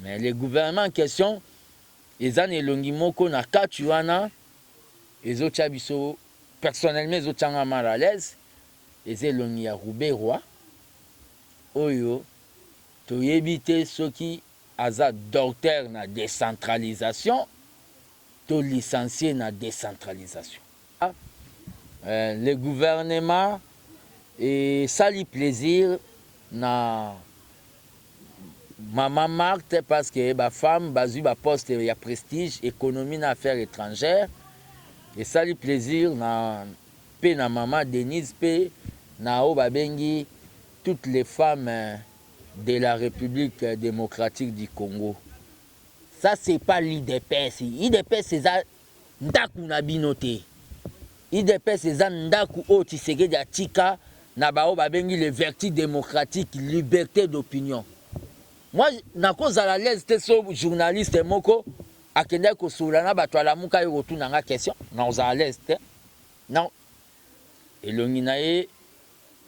Mais le gouvernement en question, ils ont elongi moko na katuana, ils ont chabiso personnellement ils ont mal à l'aise, ils elongi à Roubaix-Roi, oyo, to éviter ceux qui aza docteur na décentralisation, to licencié na décentralisation. Le gouvernement et ça lui plaisir na Maman Marthe parce que ma femme basu ba poste ya prestige économie na affaires étrangères et ça lui plaisir na pe na maman Denise pe na o babengi toutes les femmes de la République démocratique du Congo. Ça c'est pas l'IDPS. IDPS c'est ça ndaku na binote. IDPS c'est ça ndaku o Tshisekedi atika na bao babengi le vertu démocratique, liberté d'opinion. Moi, na cause à la l'aise de ce journaliste moko, à kende ko soulana bato ala muka yo retour na question, na oza à l'aise non. Et l'onginae,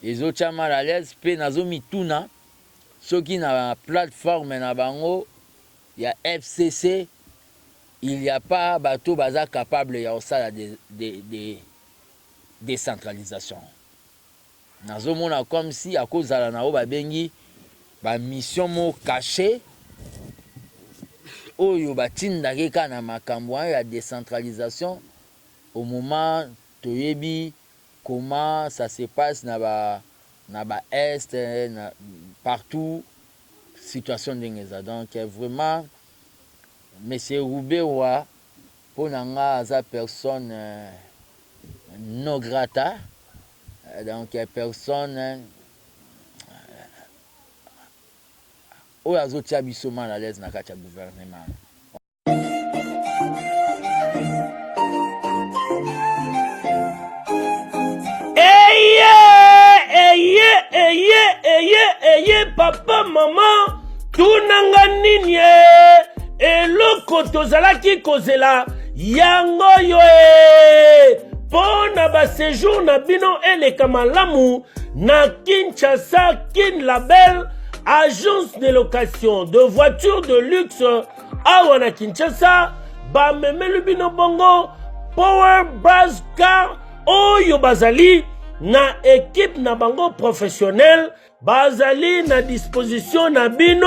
les autres mal à l'aise, pe nazo mituna, ceux qui na plateforme na bango, il y a FCC, il n'y a pas bateau baza capable ya osala de décentralisation. Nazo mona comme si à cause à la nao babengi ba mission mo caché oyo batindaki ka na makambo ya décentralisation au moment toyebi comment ça se passe na ba est partout situation d'engeza. Donc vraiment monsieur Roubaix-Roi pour nanga za personne non grata, donc personne oyo azotia biso mal à l'aise na kati ya gouvernement. Eye papa maman tunanga nini eloko tozalaki kozela yango yo pona ba séjour na bino eleka malamu na Kinshasa Kin Label, agence de location de voitures de luxe awa na Kinshasa, ba memelu bino bongo Power Buzz Car oyo bazali na équipe na bango professionnel, bazali na disposition na bino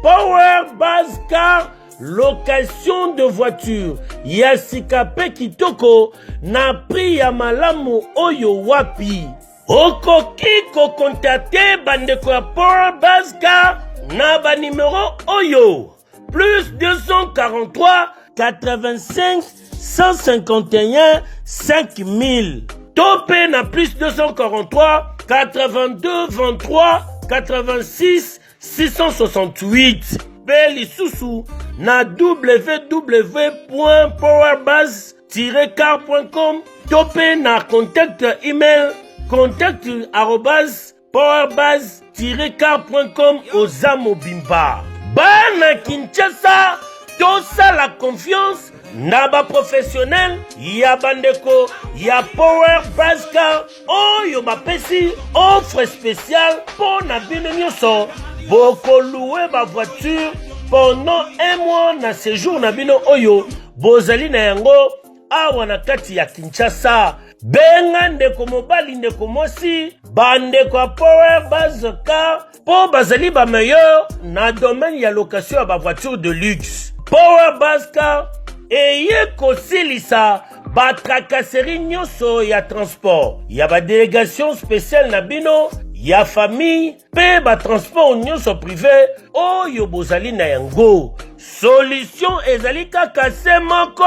Power Buzz Car location de voiture ya sikape kitoko na prix ya malamu oyo wapi. Okoki ko contacter bandeko ya Power Buzz Car na ba numéro oyo plus 243 85 151 5000 topé na plus 243 82 23 86 668 Beli Soussou na www.powerbuzz-car.com topé na contact email contact@powerbuzz-car.com Ozamo Bimba. Bana Kinshasa, tosa la confiance na ba professionnel ya bandeko ya Power Buzz Car oyo bapesi offre spéciale pour na bino nyonso boko louer ba voiture pendant un mois na séjour na bino oyo bozali na yango awa na kati ya Kinshasa. Benga ndeko mobali ndeko mosi bandeko ya Power Buzz Car po bazali ba meilleur na domaine ya location ya ba voiture de luxe. Power Buzz Car eye kosilisa ba tracasserie nyonso ya transport ya ba délégation spéciale na bino ya famille pe ba transport nyonso privé oyo bozali na yango. Solution ezali kaka se moko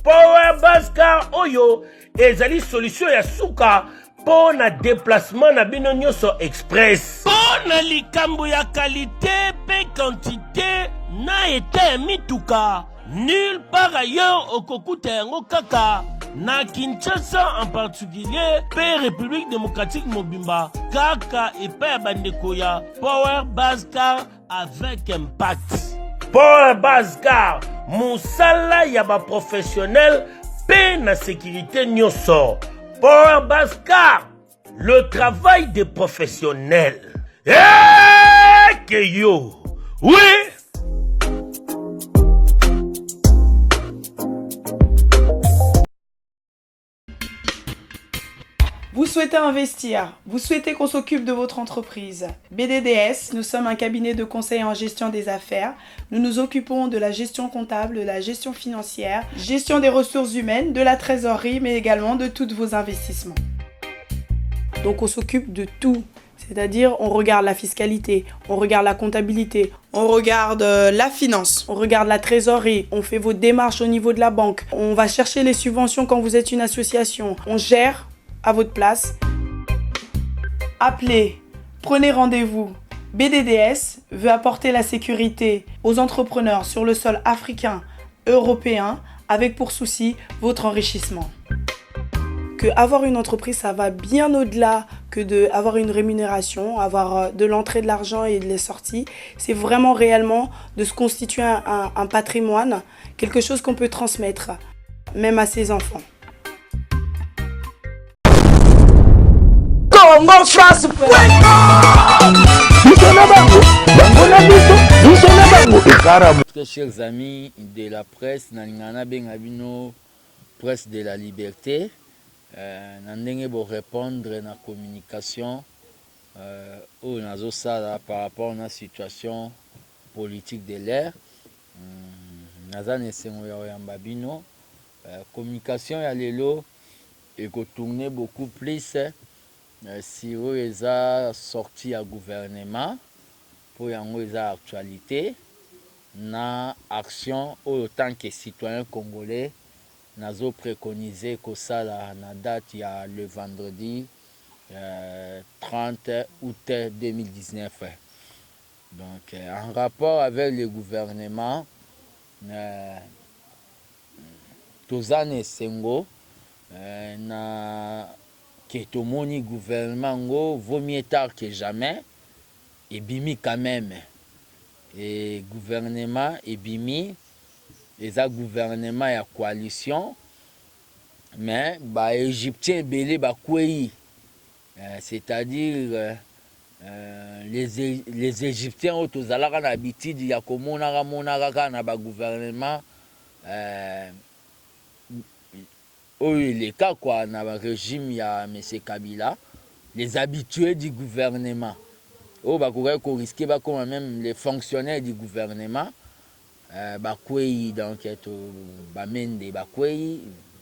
Power Buzz Car oyo ezali solution ya suka po na déplacement na bino nyonso express. Po na likambo ya qualité pe quantité na ete mituka nulle part ailleurs okokuta yango kaka na Kinshasa en particulier pe République démocratique mobimba kaka epai ya bandeko ya Power Buzz Car avec impact. Power Buzz Car musala ya ba professionnel pe na sécurité nyonso. Power Buzz Car, le travail des professionnels. Que yo Oui. Vous souhaitez investir, vous souhaitez qu'on s'occupe de votre entreprise. BDDS, nous sommes un cabinet de conseil en gestion des affaires. Nous nous occupons de la gestion comptable, de la gestion financière, gestion des ressources humaines, de la trésorerie, mais également de tous vos investissements. Donc on s'occupe de tout. C'est-à-dire, on regarde la fiscalité, on regarde la comptabilité, on regarde la finance, on regarde la trésorerie, on fait vos démarches au niveau de la banque, on va chercher les subventions quand vous êtes une association, on gère à votre place. Appelez, prenez rendez-vous. BDDS veut apporter la sécurité aux entrepreneurs sur le sol africain, européen, avec pour souci votre enrichissement. Que avoir une entreprise, ça va bien au-delà que d'avoir une rémunération, avoir de l'entrée de l'argent et de la sortie. C'est vraiment réellement de se constituer un patrimoine, quelque chose qu'on peut transmettre, même à ses enfants. Chers amis de la presse, nalingana benga bino presse de la liberté, nandenge bo répondre na communication au nazo sala par rapport à la situation politique de l'air. Nazane sengo ya yamba bino communication ya lelo et ko tourner beaucoup plus si oyo eza sorti ya gouvernement pour yango eza actualité na action oyo tant que citoyen congolais nazo préconiser kosala na date ya le vendredi 30 août 2019. Donc en rapport avec le gouvernement tozane sengo na que tomoni gouvernement ngo vaut mieux tard que jamais et bimi quand même et gouvernement et bimi et ça gouvernement ya coalition mais ba égyptien belé ba kwei c'est-à-dire les égyptiens au tozalaka na habitude ya komona monaka na ba gouvernement les cas quoi dans le régime il y a M. Kabila, les habitués du gouvernement. Bah qu'on risquer bah comme même les fonctionnaires du gouvernement bah quoi donc bah mende bah quoi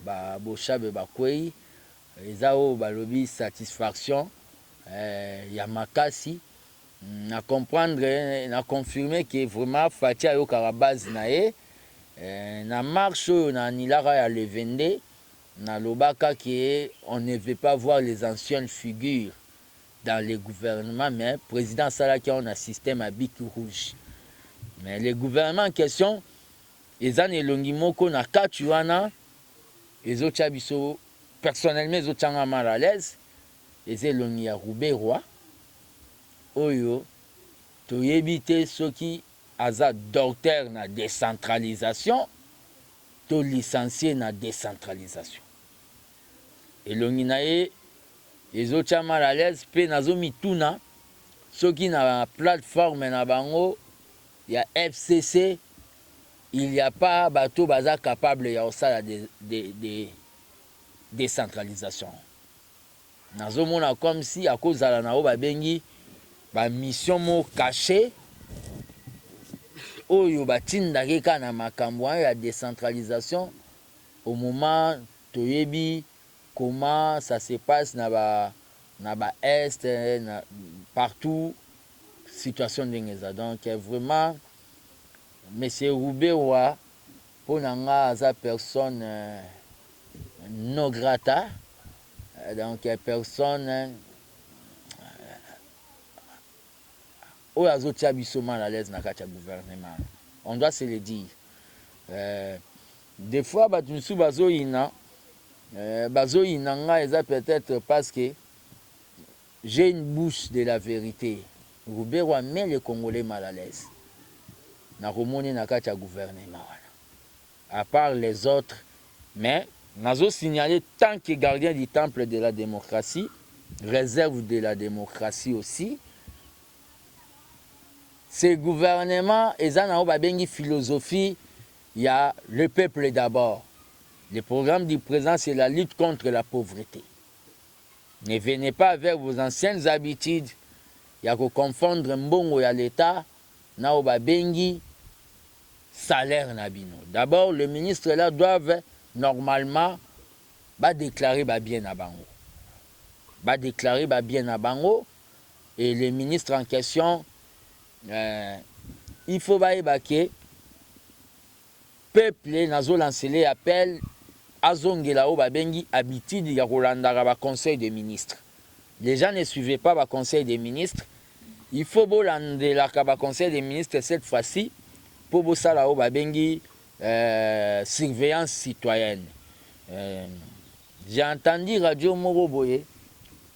bah bochabe bah quoi les a bah lobby satisfaction il y a makasi à comprendre à confirmer que vraiment Fatia yo karabaz nae na marche na nilara ya le 22 na lobaka qui on ne veut pas voir les anciennes figures dans le gouvernement, mais le président Salaki on a un système à bic rouge. Mais le gouvernement en question, ils ont elongi moko na katuana, ils ont chabiso personnellement ils ont mal à l'aise, ils ont elongi à Roubaix-Roi, oyo to éviter ceux qui aza docteur na décentralisation. Licencié na décentralisation et l'onginae les autres mal à l'aise pe nazo mituna ceux qui na plateforme na bango il y a FCC il n'y a pas bateau baza capable ya osala de décentralisation nazo mona comme si à cause la nao ba bengi ba mission mo caché oyo batindaki kaka na makambo ya décentralisation au moment toyebi comment ça se passe na ba est partout situation ndenge eza donc vraiment monsieur Roubaix-Roi mpo na nga aza personne non grata donc personne oyo azotia biso mal à l'aise na kati ya gouvernement on doit se le dire des fois bato misusu bazoyina nga eza peut-être parce que j'ai une bouche de la vérité. Roubaix-Roi met les Congolais mal à l'aise na komoni na kati ya gouvernement à part les autres mais nazo signaler tant que gardien du temple de la démocratie réserve de la démocratie aussi ce gouvernement eza na babengi philosophie, il y a le peuple d'abord. Le programme du président, c'est la lutte contre la pauvreté. Ne venez pas avec vos anciennes habitudes. Il y a que confondre mbongo ya l'État na babengi salaire nabino. D'abord, le ministre là doivent normalement déclarer bien à bango. Déclarer bien à bango. Et le ministre en question, il faut que peuple nazo lancer les appels azongela o babengi habitude ya kolandaka ba conseil des ministres. Les gens ne suivaient pas le conseil des ministres. Il faut bolandela ba conseil des ministres cette fois-ci pour bosala o babengi surveillance citoyenne. J'ai entendu Radio Moroboye,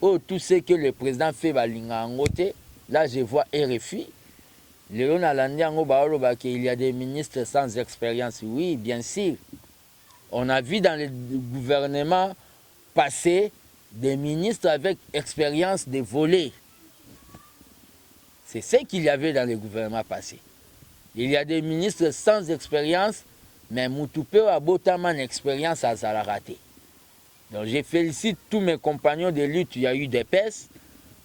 oh, tout ce que le président fait balinga angote, là je vois RFI. Léon Alandiango Baoloba qu'il y a des ministres sans expérience. Oui, bien sûr. On a vu dans le gouvernement passé des ministres avec expérience de voler. C'est ce qu'il y avait dans le gouvernement passé. Il y a des ministres sans expérience, mais Moutoupe a botaman expérience à Zalarate. Donc je félicite tous mes compagnons de lutte. Il y a eu des PES,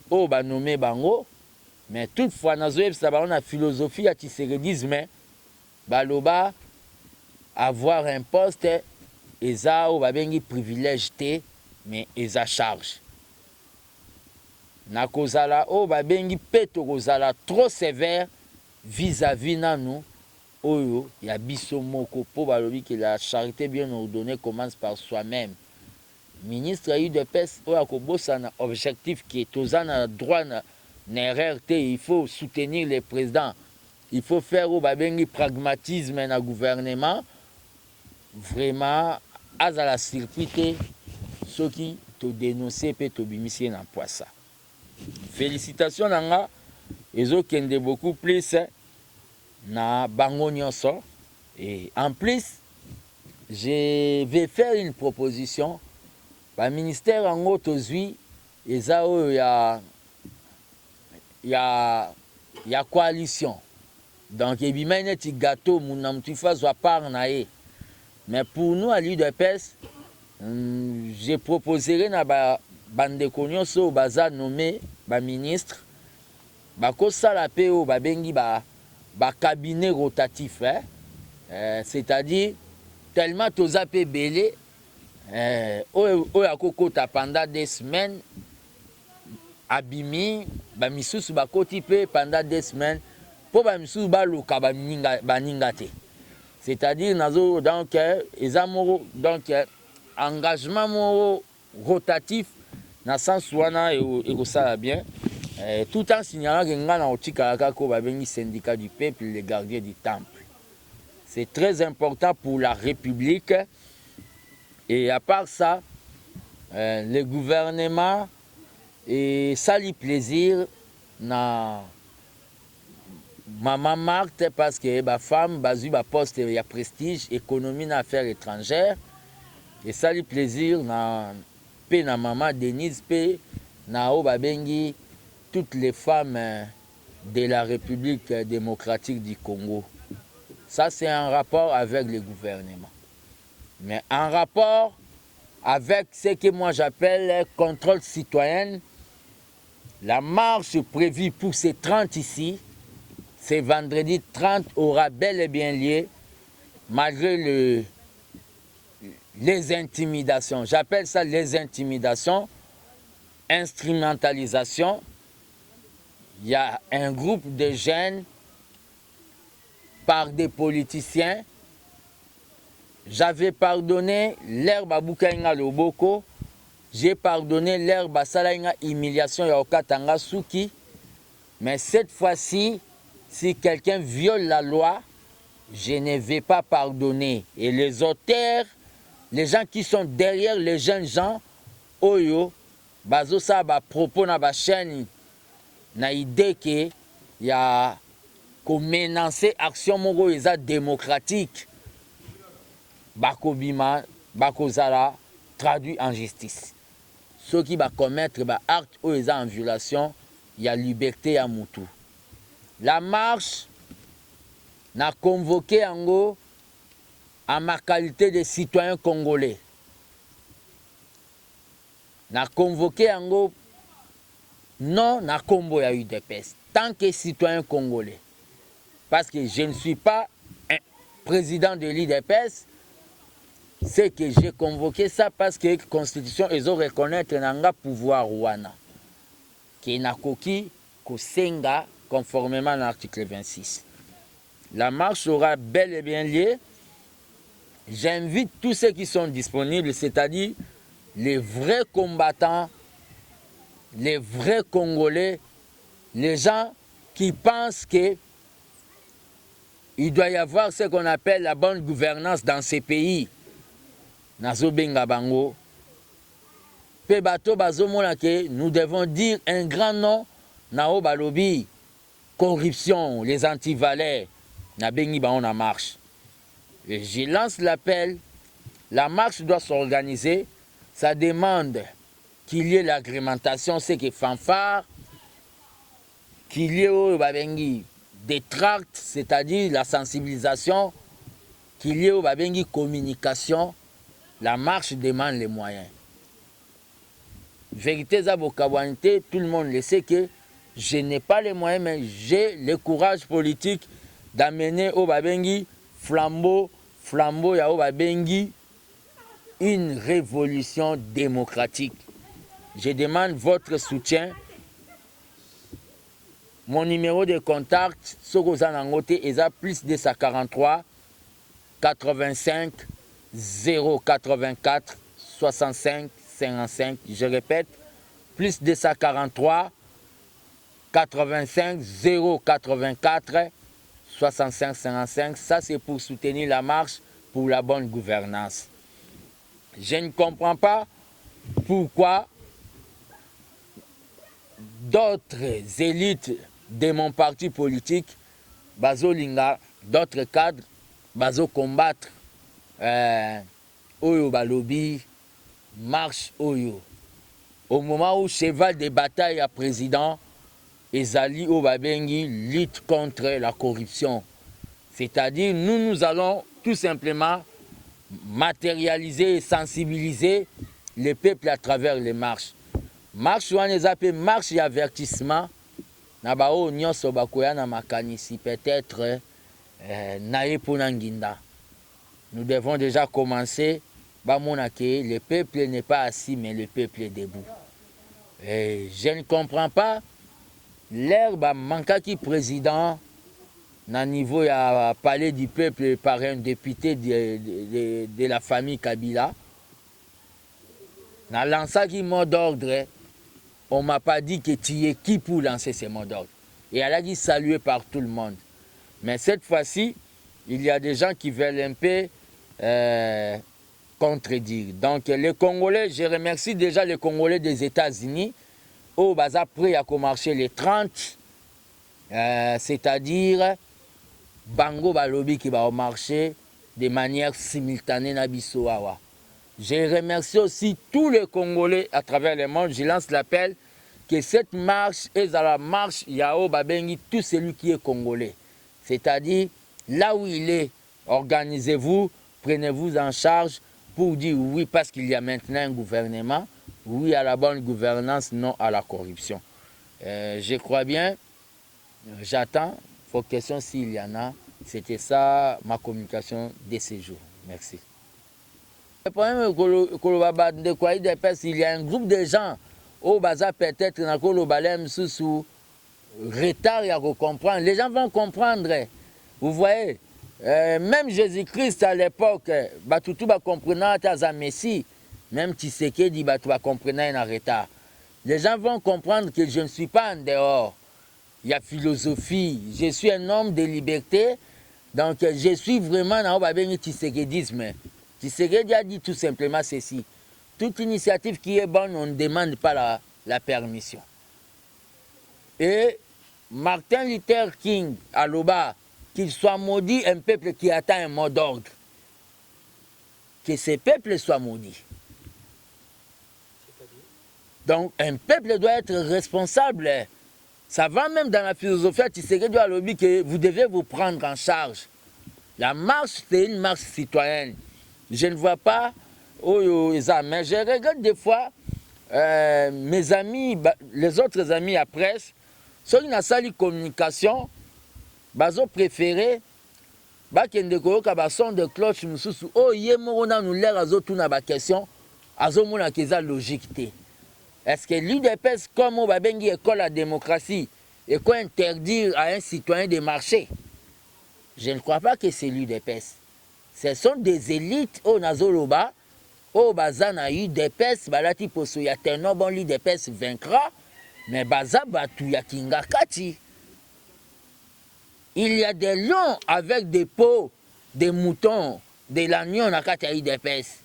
oh, nommé Bango, mais toutefois, dans la philosophie à Tisseredisme, Baloba, avoir un poste, et ça, on va bien privilège, mais ils a charge. Na kozala, on va bien peto kozala trop sévère vis-à-vis de nous. Oyo, il y a bisomoko pour balobi que la charité bien ordonnée commence par soi-même. Ministre a eu de peste, oyo akobosa na objectif qui est aux an droit na RRT, il faut soutenir les présidents. Il faut faire au babengi pragmatisme dans le gouvernement. Vraiment, à la circuité, ceux qui te dénoncent et te bimissent dans le ça. Félicitations, Nanga. Ils ont beaucoup plus na bango nyonso. Et en plus, je vais faire une proposition. Le ministère en haut tozui, il y a coalition. Donc, il y a un petit gâteau, mais pour nous, à l'UDPS, je proposerai na bande konyoso baza nommé ministre, bakosala pe o babengi cabinet rotatif, c'est-à-dire tellement toza pe belé, oyakokota pendant des semaines, abimi, misusu bakoti pe pendant des semaines, pour misusu baluka baningate. C'est-à-dire, donc, donc engagement rotatif, dans le sens où on a bien, tout en signalant que nous avons un syndicat du peuple, les gardiens du temple. C'est très important pour la République. Et à part ça, le gouvernement, et ça lui plaisir, na Maman Marthe, parce que ma femme a eu un poste de prestige, économie et affaires étrangères. Et ça lui plaisir, na maman Denise, na Obabengi, toutes les femmes de la République démocratique du Congo. Ça, c'est un rapport avec le gouvernement. Mais en rapport avec ce que moi j'appelle contrôle citoyen, la marche prévue pour ces 30 ici, c'est vendredi 30 aura bel et bien lieu, malgré les intimidations. J'appelle ça les intimidations, instrumentalisation. Il y a un groupe de jeunes par des politiciens. J'avais pardonné l'herbe à Boukainga Loboko. J'ai pardonné l'herbe à Salainga humiliation ya Okatanga Suki. Mais cette fois-ci, si quelqu'un viole la loi, je ne vais pas pardonner. Et les auteurs, les gens qui sont derrière les jeunes gens, Oyo, Bazosa, propos na ba chaîne, na idée que y a qu'on menacer action moko eza démocratique. Bakobima, Bakozala, traduit en justice. Ceux qui va commettre acte ou en violation, il y a liberté à Moutou. La marche n'a convoqué Ango en ma qualité de citoyen congolais. N'a convoqué Ango non na combo ya UDPS, tant que citoyen congolais. Parce que je ne suis pas un président de l'UDPS, c'est que j'ai convoqué ça parce que la Constitution est reconnaître nanga pouvoir wana. Qui n'a koki kosenga conformément à l'article 26. La marche sera bel et bien liée. J'invite tous ceux qui sont disponibles, c'est-à-dire les vrais combattants, les vrais Congolais, les gens qui pensent qu'il doit y avoir ce qu'on appelle la bonne gouvernance dans ces pays. Nazo benga bango. Pe bato bazomona ke nous devons dire un grand nom nao balobi corruption, les antivalets, na bengi bango na marche. Et je lance l'appel, la marche doit s'organiser, ça demande qu'il y ait l'agrémentation, c'est que fanfare, qu'il y ait des tracts, c'est-à-dire la sensibilisation, qu'il y ait communication. La marche demande les moyens. Vérité Zabokabouanité, tout le monde le sait que je n'ai pas les moyens, mais j'ai le courage politique d'amener au Babengi flambeau ya au Babengi une révolution démocratique. Je demande votre soutien. Mon numéro de contact, Sokozanangote, est plus 243 85 084 65 55. Je répète, plus 243 85 084 65 55. Ça, c'est pour soutenir la marche pour la bonne gouvernance. Je ne comprends pas pourquoi d'autres élites de mon parti politique, bazo linga, d'autres cadres, bazo combattre Oyo Balobi, marche Oyo. Au moment où cheval de bataille à président, Ezali Obabengi lutte contre la corruption. C'est-à-dire, nous allons tout simplement matérialiser et sensibiliser les peuples à travers les marches. Marche wana ezape marche et avertissement na bao nyonso bakoya na makanisi peut-être naye pona nginda. Nous devons déjà commencer bamona ke le peuple n'est pas assis mais le peuple est debout. Et je ne comprends pas l'herbe mankaki président na niveau ya palais du peuple par un député de la famille Kabila. Na lancaki mot d'ordre. On ne m'a pas dit que tu es qui pour lancer ces mots d'ordre. Et elle a dit saluer par tout le monde. Mais cette fois-ci, il y a des gens qui veulent un peu contredire. Donc les Congolais, je remercie déjà les Congolais des États-Unis, au Baza prêt à marcher les 30, c'est-à-dire Bango Balobi qui va marcher de manière simultanée na biso awa. Je remercie aussi tous les Congolais à travers le monde. Je lance l'appel que cette marche est à la marche Yao Babengi, tout celui qui est Congolais. C'est-à-dire, là où il est, organisez-vous, prenez-vous en charge pour dire oui parce qu'il y a maintenant un gouvernement, oui à la bonne gouvernance, non à la corruption. Je crois bien, j'attends vos questions s'il y en a. C'était ça ma communication de ce jour. Merci. Le problème il y a un groupe de gens au bazar peut-être dans le balem sous retard à comprendre. Les gens vont comprendre. Vous voyez, même Jésus-Christ à l'époque, tout va comprendre à Messie, même Tshisekedi va comprendre en retard. Les gens vont comprendre que je ne suis pas en dehors. Il y a philosophie. Je suis un homme de liberté, donc je suis vraiment dans le Tshisekedisme. Tshisekedi a dit tout simplement ceci. Toute initiative qui est bonne, on ne demande pas la permission. Et Martin Luther King, à Loba, qu'il soit maudit un peuple qui attend un mot d'ordre. Que ce peuple soit maudit. Donc un peuple doit être responsable. Ça va même dans la philosophie de Tshisekedi à lobby que vous devez vous prendre en charge. La marche, c'est une marche citoyenne. Je ne vois pas, mais je regarde des fois mes amis, les autres amis à presse, ceux qui n'ont pas de communication, ils ont préféré bakende koyoka ba son de cloche mususu o ye moko na nous l'air azotuna ba question azomona que ça logique te. Est-ce que l'UDPS comme on babengi école la démocratie et quoi interdire à un citoyen de marcher? Je ne crois pas que c'est l'UDPS. Ce sont des élites au nazoloba au bazana UDPS balati poso ya teno bon l'UDPS vaincra mais baza batu ya kingakati. Il y a des lions avec des peaux, des moutons, de l'agneau dans la IDPS.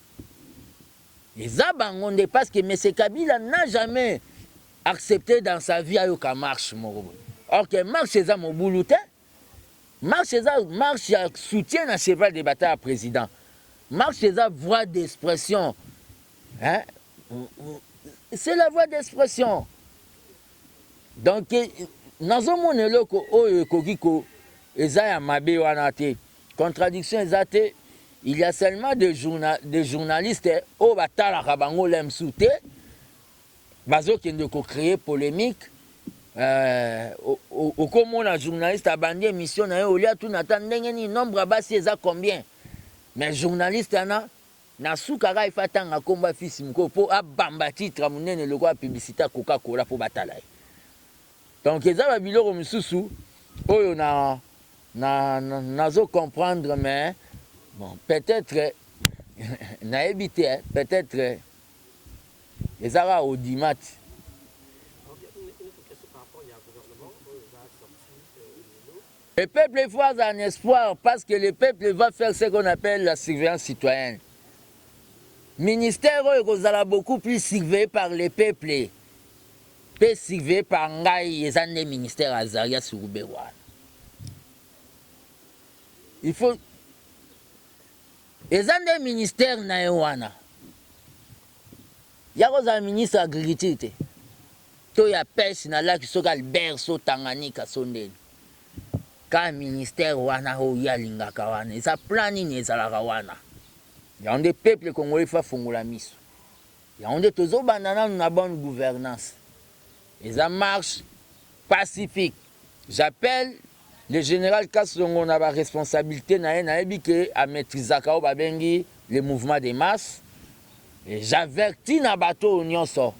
Les abangonde parce que M. Kabila n'a jamais accepté dans sa vie à marche. Or que marche c'est ça mon bouloutin. Marche c'est ça, marche soutien à cheval de bataille à président. Marche c'est ça voix d'expression. Hein? C'est la voix d'expression. Donc, dans un monde loko oyo kokiko ezaya mabe wana te. Contradiction ezate, il y a seulement des journalistes au batala kabango lemsute bazo kende ko créer polémique au comme un journaliste a bandé émission na yo lia tout n'attend ndenge ni nombre basi eza combien mais journaliste ana na sukaka ifatanga komba fils mko po abamba titre munene lokwa publicité Coca-Cola po batala. Donc eza ba biloko misusu oyo nazo comprendre mais bon peut-être na évité peut-être ezara audimat. Le peuple est fort en espoir parce que le peuple va faire ce qu'on appelle la surveillance citoyenne. Ministère oyo beaucoup plus surveillé par le peuple. Peut surveiller par ngai et des ministères Azaria Souroubewa. Il faut. Les des ministères naïwana. Il y a un ministre de l'agriculture. Il y a pêche na la qui sont Albert so Tanganyika sondé. Quand ministère wana ho ya lingaka wana, ils a plani ni ezalaka wana. Il y a des peuples congolais fa fongola miso. Il y a des tozo banana na bonne gouvernance. Et ça marche pacifique. J'appelle le général Kassongo na ba responsabilité na que à maîtriser les mouvements de masse. Et j'avertis na bateau nyonso.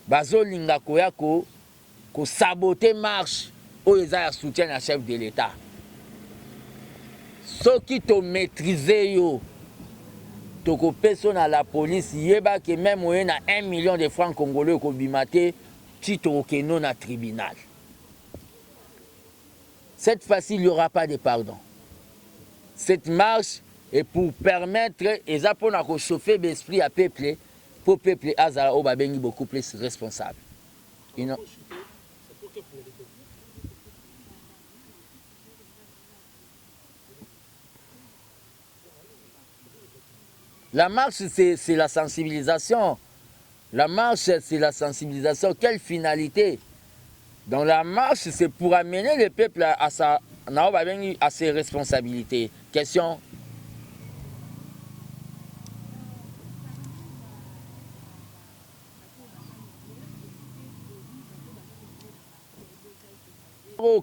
Bazo linga koyako ko saboter marche au eza soutien à chef de l'État. Ceux qui te maîtriser yo toko personne à la police yeba que même on a 1 million de francs congolais ko bimate titre au non à tribunal. Cette fois-ci, il n'y aura pas de pardon. Cette marche est pour permettre et ça pour chauffer l'esprit à peuple pour peuple Azara Obabengi beaucoup plus responsable. La marche, c'est la sensibilisation. La marche, c'est la sensibilisation. Quelle finalité? Donc la marche, c'est pour amener le peuple à ses responsabilités. Question?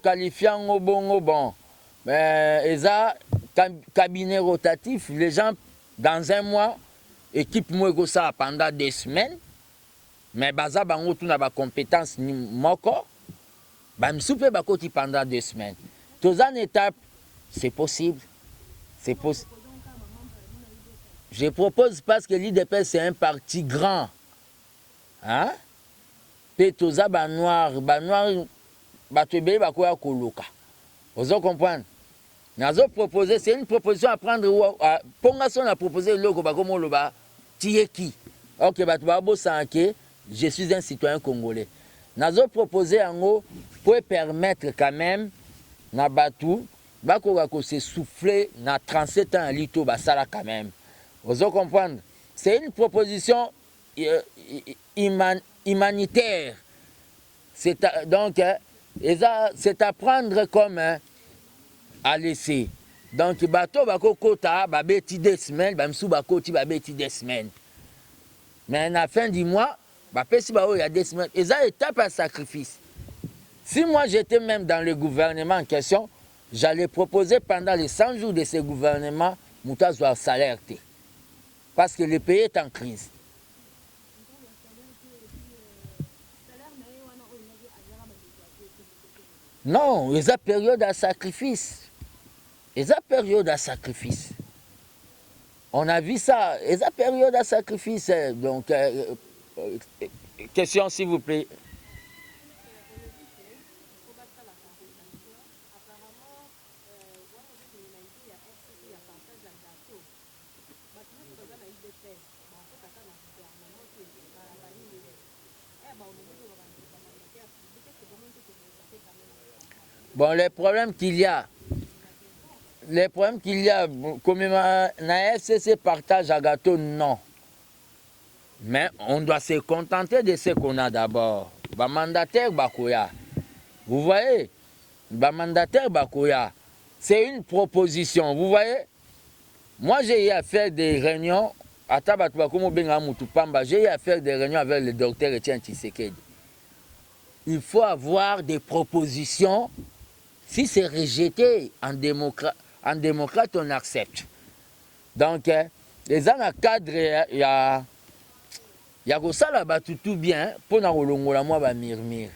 Qualifiant bon, mais ça, cabinet rotatif, les gens dans un mois, équipe moi ça pendant 2 semaines, mais baza bango tout na ba compétence ni moko, ba msoupe ba koti pendant 2 semaines. Tous en étape, c'est possible, c'est possible. Je propose parce que l'IDP c'est un parti grand, hein? Pe toza ba noir, batebe ba koya koloka. Vous comprenez? Nazo proposer, c'est une proposition à prendre. Pongason a proposé le logo bakomo loba tieki. Ok, batubabo sanke, je suis un citoyen congolais. Nazo proposer en pour permettre quand même na batu bakoka ko se souffler na 37 ans lito basala quand même. Vous comprenez? C'est une proposition humanitaire. Donc, c'est à prendre comme à laisser. Donc, bateau bako kota, babeti 2 semaines, bamsou bakoti babeti 2 semaines. Mais à la fin du mois, bapesi bao il y a 2 semaines. Et ça étape à sacrifice. Si moi j'étais même dans le gouvernement en question, j'allais proposer pendant les 100 jours de ce gouvernement, Mouta soit salaire. Parce que le pays est en crise. Non, il y a période à sacrifice. Il y a période à sacrifice. On a vu ça, il y a période à sacrifice. Donc, question s'il vous plaît. Bon, les problèmes qu'il y a, comme na FCC partage à gâteau, non. Mais on doit se contenter de ce qu'on a d'abord. Ba mandataire Bakoya. Vous voyez, ba mandataire Bakoya, c'est une proposition. Vous voyez, moi j'ai eu à faire des réunions, j'ai eu à faire des réunions avec le docteur Etienne Tshisekedi. Il faut avoir des propositions. Si c'est rejeté en démocrate, on accepte. Donc, les gens dans le cadre, il y a ça là-bas tout bien pour na kolongola moi ba murmure.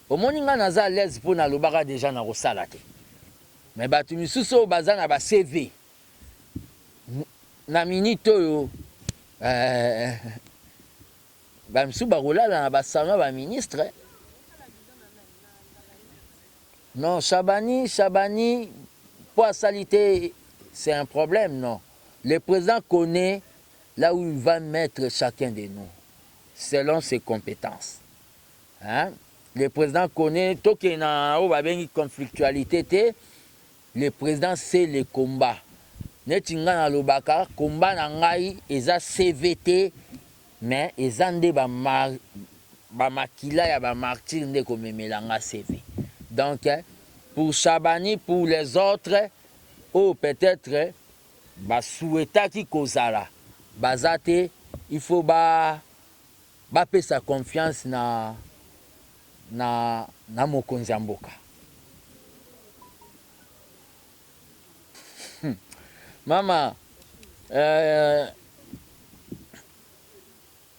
Au moins nga naza à l'aise pour na lobaka déjà na kosala te. Mais batu misusu baza na ba CV. Na minute oyo ba misusu ba kolala na ba salon ba ministre. Non, Chabani, pour la salité, c'est un problème, non. Le président connaît là où il va mettre chacun de nous, selon ses compétences. Hein? Le président connaît, tout qui est une conflictualité, le président sait les combats. Netinga na lobaka, combat na ngai, eza CVT, mais eza nde ba makila ya ba martyr nde komemelanga CV. Donc, pour Chabani, pour les autres, ou peut-être, souhaita qui kozala, bazate, il faut faire sa confiance na mokonzi mboka. Mama,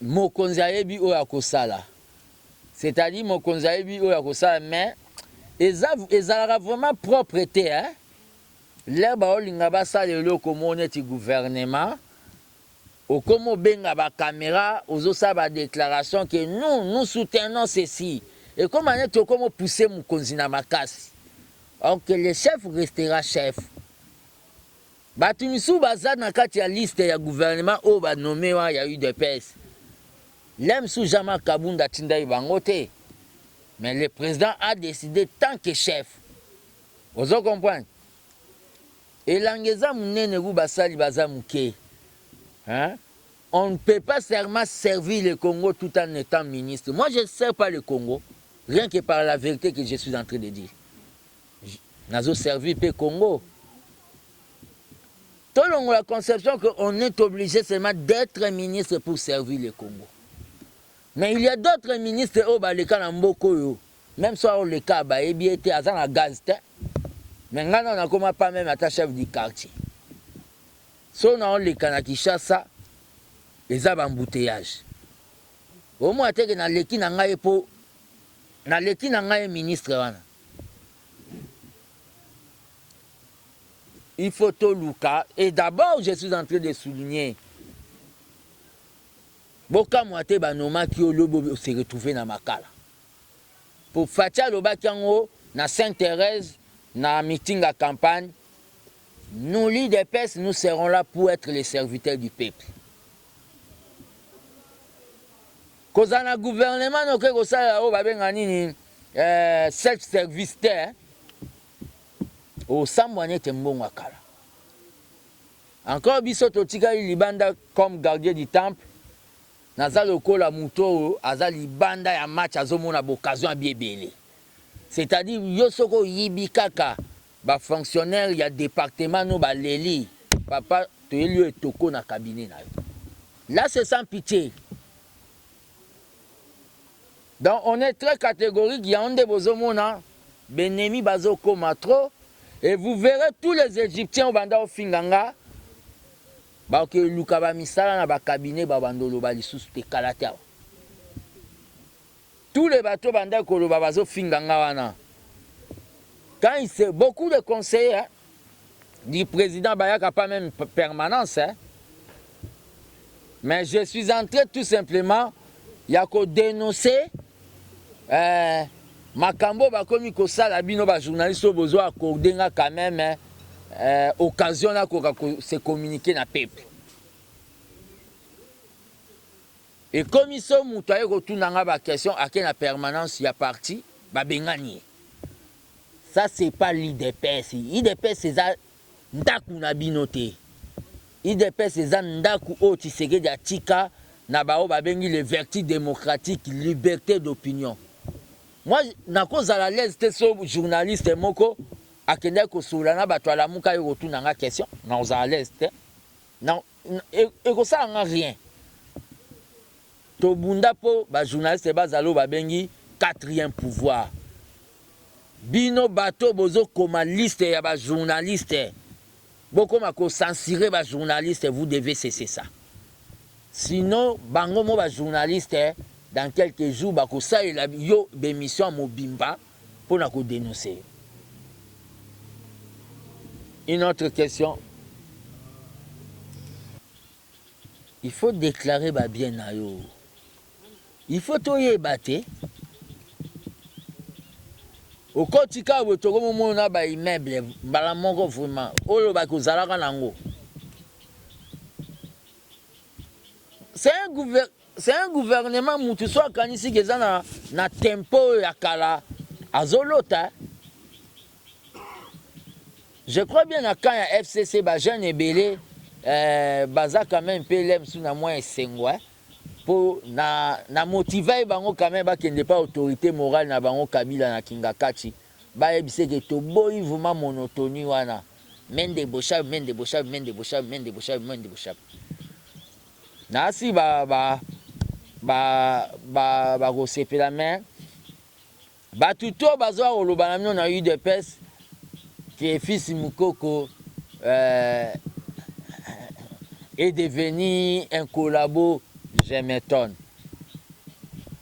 mokonzi ayebi oya kosala. C'est-à-dire mokonzi ayebi oya kosala, mais ezalaka vraiment propreté, hein? Là baolinga basala eloko moneti gouvernement okomo benga ba caméra ozosa ba déclaration que nous soutenons ceci et comme on est okomo pousser mukonzi na makasi. Donc le chef restera chef. Batu misu baza na kati ya liste ya gouvernement o ba nommé wa ya UDPS. Lem sou Jama Kabunda tindai bango te. Mais le président a décidé tant que chef. Vous comprenez? Et l'angeza munene gu basali baza muke. Hein? On ne peut pas seulement servir le Congo tout en étant ministre. Moi, je ne sers pas le Congo, rien que par la vérité que je suis en train de dire. Nazo servi le Congo. Tout le monde a la conception qu'on est obligé seulement d'être ministre pour servir le Congo. Mais il y a d'autres ministres au Baleka Mboko, même soit au Leka, il était à la gaz. Mais maintenant, on n'a comme pas même à chef du quartier. Si on a les Kanakishasa, les embouteillage. Au moins, on a les Kinangaye pour. Na leki nangaye ministre wana. Il faut tout Luka. Et d'abord, je suis en train de souligner. Boka mwate banoma ki olobo se retrouver na makala. Pour Fatia Loba Kiango, na Sainte-Thérèse, na meeting à campagne, nous, l'IDPS, nous serons là pour être les serviteurs du peuple. Quand on a un gouvernement, nous avons self-service. Au Samouane Tembongakala. Encore Bissoto Tika Libanda comme gardien du temple. naza lokola muto aza libanda ya match azomona occasion ya biebele. C'est-à-dire yo soko yibi kaka ba fonctionnaire ya département no ba leli papa to elio etoko na cabinet na yo. Là c'est sans pitié. Donc on est très catégorique, il y a un de bozomona benemi bazoko matro et vous verrez tous les Égyptiens au banda au finganga ba ke luka ba misala na ba cabinet ba bandolo ba lisusu te kalata. Tous les bateaux banda koloba bazo finganga wana. Quand il sait beaucoup de conseillers hein, du président Bayaka pas même permanence hein. Mais je suis entré tout simplement il y a qu'à dénoncer makambo bakomi kosala bino ba journaliste besoin accorder quand même occasion na se communiquer na peuple. Et comme ils sont moutoué retournanga ba question à quelle permanence il y a parti ba bengani. Ça c'est pas l'IDPS. IDPS c'est ça ndaku na binoté. IDPS c'est ça ndaku o Tshisekedi atika na bao ba bengi le vertu démocratique, liberté d'opinion. Moi nako za la l'aise te so journaliste moko akende ko solana ba to la muka yo retournanga question. Na za la l'aise te. Non et ko ça en rien. Tobunda po ba journaliste bazalo ba bengi quatrième pouvoir. Bino bato bozo koma liste ya ba journaliste. Boko mako censurer ba journaliste, vous devez cesser ça. Sinon bango mo ba journaliste dans quelques jours bako ça et la yo bémission mobimba pour na ko dénoncer. Une autre question. Il faut déclarer ba bien na yo. Il faut toye battre. Au kotika wetoko mona ba immeuble mbala moko vraiment olo ba kozalaka nango. C'est un gouvernement mutu so kanisi keza na tempo ya kala azolota. Je crois bien na quand ya FCC ba jeune ebele baza quand même PLM sous na moins esengwa. Pour na motiver bango quand même ba kende pas autorité morale na bango Kabila na Kingakachi ba yebise ke to boyi vraiment monotonie wana mende boshab na si ba ko sepela main ba tuto bazo oloba na mino na UDPS qui fils Mukoko est devenu un collabo. Je m'étonne.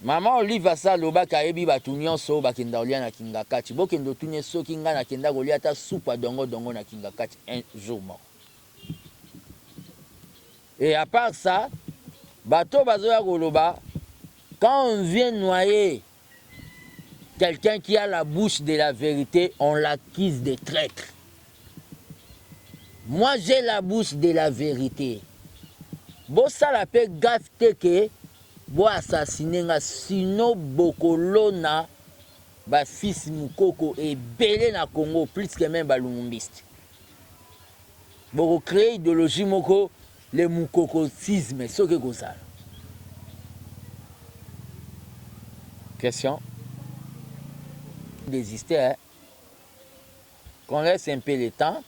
Maman Oliva sa loba kayebi batu nyonso bakenda olia na Kingakachi. Bokendo tunye soki nga na kenda kolia ta soupa dongo na Kingakachi un jour mort. Et à part ça, bato bazoya koloba quand on vient noyer quelqu'un qui a la bouche de la vérité, on l'accuse de traître. Moi j'ai la bouche de la vérité. Bossa la paix gaffe que bo assassiner nga sino bokolona ba fils Mukoko et belé na Congo plus que même ba lumumbiste. Boko créer idéologie moko le mukokotisme ce que ça. Question. Désister hein. Qu'on laisse un peu le temps.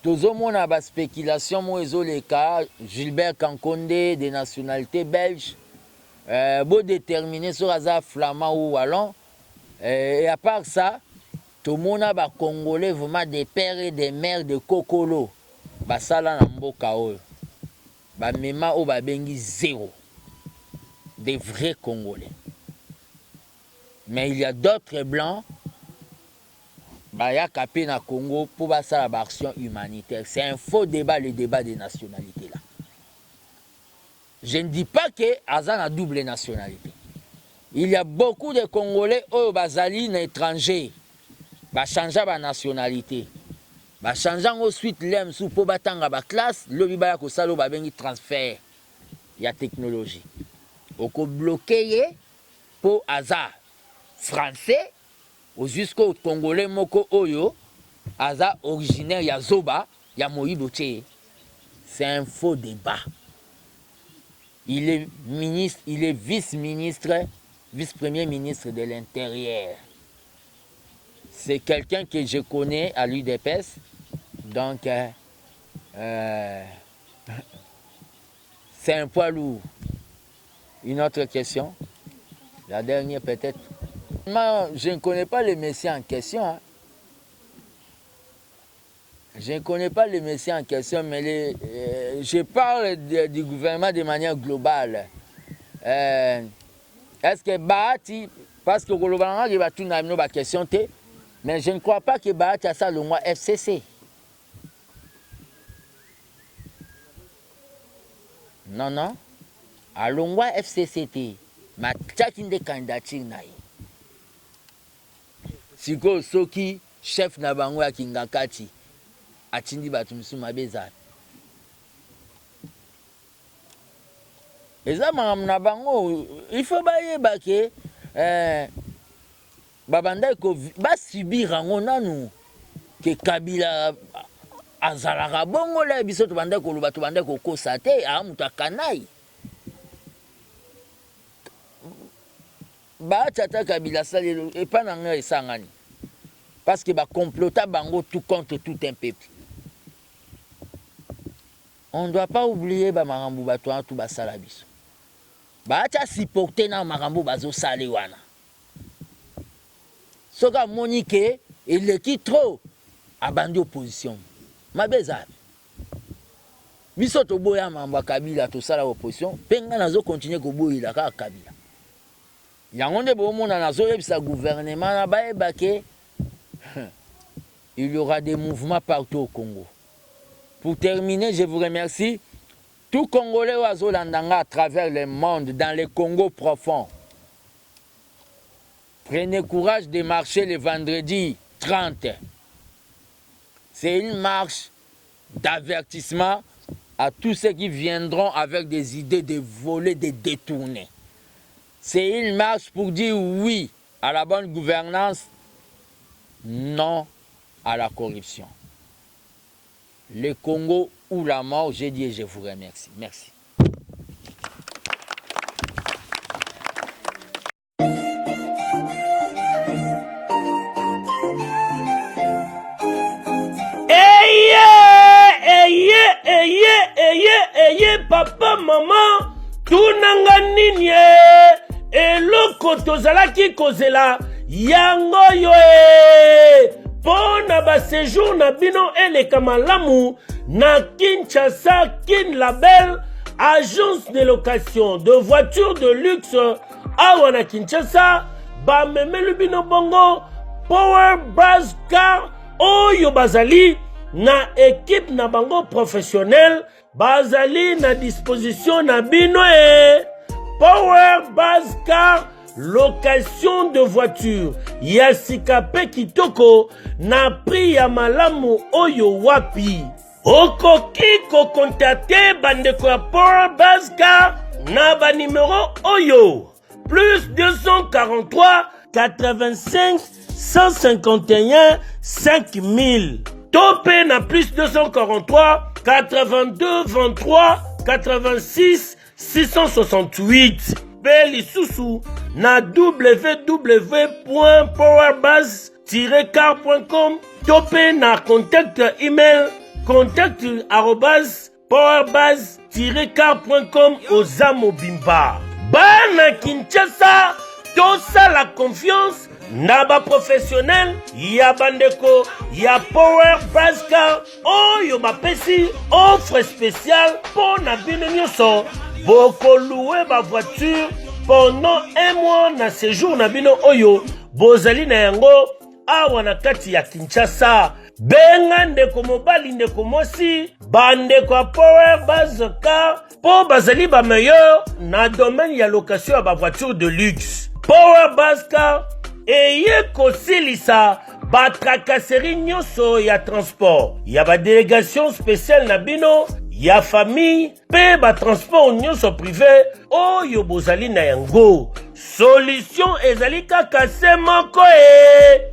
Tozomona ba spéculation mo ezoleka Gilbert Kankonde de nationalité belge beau déterminer sur aza flamand ou wallon et à part ça tomona ba congolais vraiment des pères et des mères de kokolo basala na mboka oyo ba mema o ba bengi zéro des vrais congolais mais il y a d'autres blancs Baya Kapé na Congo pour basa la action humanitaire. C'est un faux débat, le débat des nationalités là. Je ne dis pas que Azan a double nationalité. Il y a beaucoup de Congolais au Bazali étrangers. Ba changer ba nationalité. Ba changer ensuite l'aime sous pour batanga ba classe, le bibaya ko salo ba bengi transfert. Il y a technologie. Oko bloquer pour Azar français jusqu'au Congolais moko oyo aza originaire ya Zoba ya Moïboche. C'est un faux débat. il est ministre, il est vice-ministre, vice-premier ministre de l'Intérieur. C'est quelqu'un que je connais à l'UDPS. Donc, c'est un poids lourd. Une autre question? La dernière peut-être. Moi, je ne connais pas le monsieur en question. Hein. Je ne connais pas le monsieur en question, mais je parle du gouvernement de manière globale. Est-ce que Bahati, parce que le gouvernement va tout amener ma question, mais je ne crois pas que Bahati a ça le mois FCC. Non, non. À l'ongwa FCCT, ma tchaki de candidature na ye. Siko soki chef na bango ya Kingakati atindi batu misu mabeza. Eza na bango il faut bayeba ke babanda ko ba subir ngo nanu ke Kabila azalaka bongo la biso to banda ko luba to banda ko kosa te a muta kanai. Ba tata Kabila salelo et pas nanga esangani parce que ba complota bango tout contre tout un peuple. On ne doit pas oublier ba marambu ba to tout ba sala biso. Ba ta supporter na marambu bazo sale wana. Soka Monique il le qui trop abandonné opposition. Mabeza. Biso to boya mamba Kabila to sala opposition, penga nazo continuer ko boyila ka Kabila. Yango nde bomona nazo yebisa gouvernement na bayeba ke il y aura des mouvements partout au Congo. Pour terminer, je vous remercie. Tout Congolais oiseau landanga à travers le monde, dans les Congos profonds. Prenez courage de marcher le vendredi 30. C'est une marche d'avertissement à tous ceux qui viendront avec des idées de voler, de détourner. C'est une marche pour dire oui à la bonne gouvernance, non à la corruption. Le Congo ou la mort, j'ai dit et je vous remercie. Merci. Papa, maman, tunanga nini eloko tozalaki kozela yango yo pona ba séjour na bino eleka malamu na Kinshasa Kin Label, agence de location de voitures de luxe awa na Kinshasa, ba memelu bino bongo Power Buzz Car oyo bazali na équipe na bango professionnel, bazali na disposition na bino Power Buzz Car, location de voiture ya sikape kitoko na prix ya malamu oyo wapi. Okoki ko contacter bandeko ya Power Buzz Car na ba numéro oyo plus 243 85 151 5000. Topé na plus 243 82 23 86 668. Beli Soussou na www.powerbuzz-car.com. Topé na contact email contact@powerbuzz-car.com Ozamo Bimba. Bana Kinshasa, tosa la confiance na ba professionnel ya bandeko ya Power Buzz Car oyo bapesi offre spéciale pour na bino nyonso boko louer ba voiture pendant un mois na séjour na bino oyo bozali na yango awa na kati ya Kinshasa. Benga ndeko mobali ndeko mosi bandeko ya Power Buzz Car po bazali ba meilleur na domaine ya location ya ba voiture de luxe. Power Buzz Car eye kosilisa batrakaseri nyonso ya transport ya ba délégation spéciale na bino ya famille pe ba transport nyonso privé oyo bozali na yango. Solution ezali kaka se moko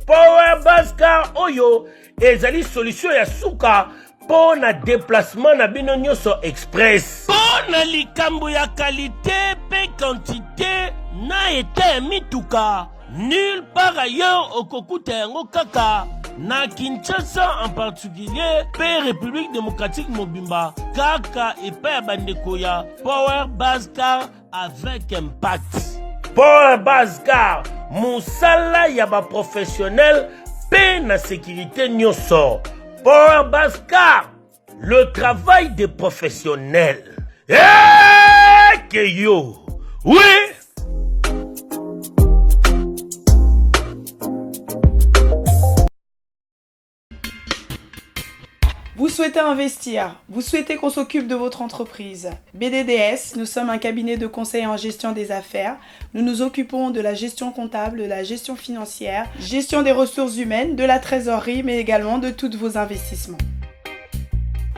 Power Buzz Car oyo ezali solution ya suka mpo na déplacement na bino nyonso express. Mpo na likambo ya qualité pe quantité na ete mituka. Nulle part ailleurs okokuta yango kaka na Kinshasa en particulier pe République démocratique mobimba kaka epai ya bandeko ya Power Base Car avec impact. Power Base Car musala ya ba professionnel pe na sécurité nyonso. Power Base Car, le travail des professionnels. Que yo, oui. Vous souhaitez investir, vous souhaitez qu'on s'occupe de votre entreprise. BDDS, nous sommes un cabinet de conseil en gestion des affaires. Nous nous occupons de la gestion comptable, de la gestion financière, gestion des ressources humaines, de la trésorerie, mais également de tous vos investissements.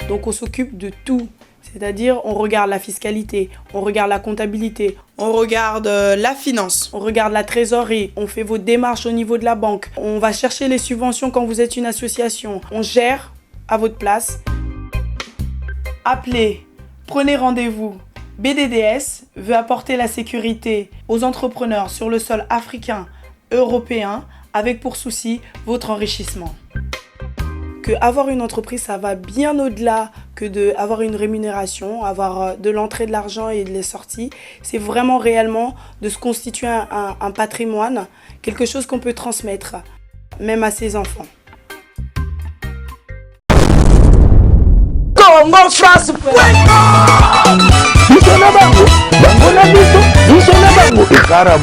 Donc on s'occupe de tout. C'est-à-dire, on regarde la fiscalité, on regarde la comptabilité, on regarde la finance, on regarde la trésorerie, on fait vos démarches au niveau de la banque, on va chercher les subventions quand vous êtes une association, on gère à votre place. Appelez, prenez rendez-vous. BDDS veut apporter la sécurité aux entrepreneurs sur le sol africain, européen, avec pour souci votre enrichissement. Que avoir une entreprise, ça va bien au-delà que d'avoir une rémunération, avoir de l'entrée de l'argent et de les sorties. C'est vraiment réellement de se constituer un patrimoine, quelque chose qu'on peut transmettre, même à ses enfants. Congo France